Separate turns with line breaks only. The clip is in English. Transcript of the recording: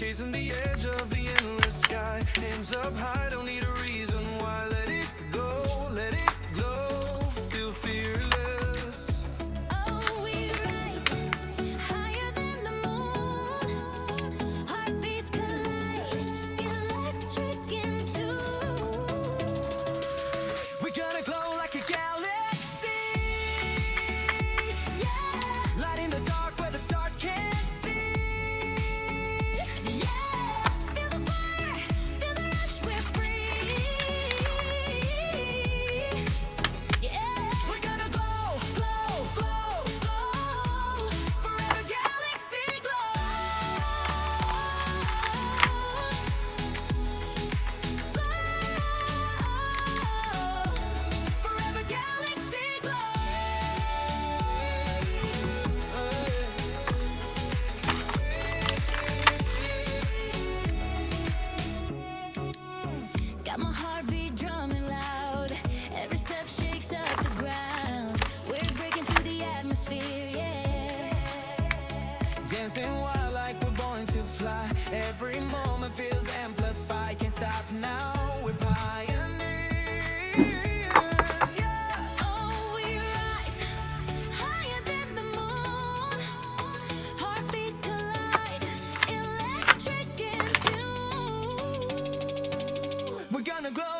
Raising the edge of the endless sky. Hands up high, don't need a reason why. Let it go, let it glow. Feel fearless.
Oh, we rise higher than the moon. Heartbeats collide, electric in tune.
We're gonna glow like a galaxy.
Yeah,
Light in the dark where the stars can't see.
yeah. Feel the fire, feel the rush, we're free. Yeah,
We're gonna glow, glow, glow, glow. Forever galaxy glow. Forever galaxy glow.
got my heartbeat drumming loud. Every step shakes up the ground. We're breaking through the atmosphere, yeah.
Dancing wild like we're born to fly. Every moment feels amplified. Can't stop now. We're pioneers. Yeah.
Oh, we rise higher than the moon. Heartbeats collide, electric in tune.
We're gonna glow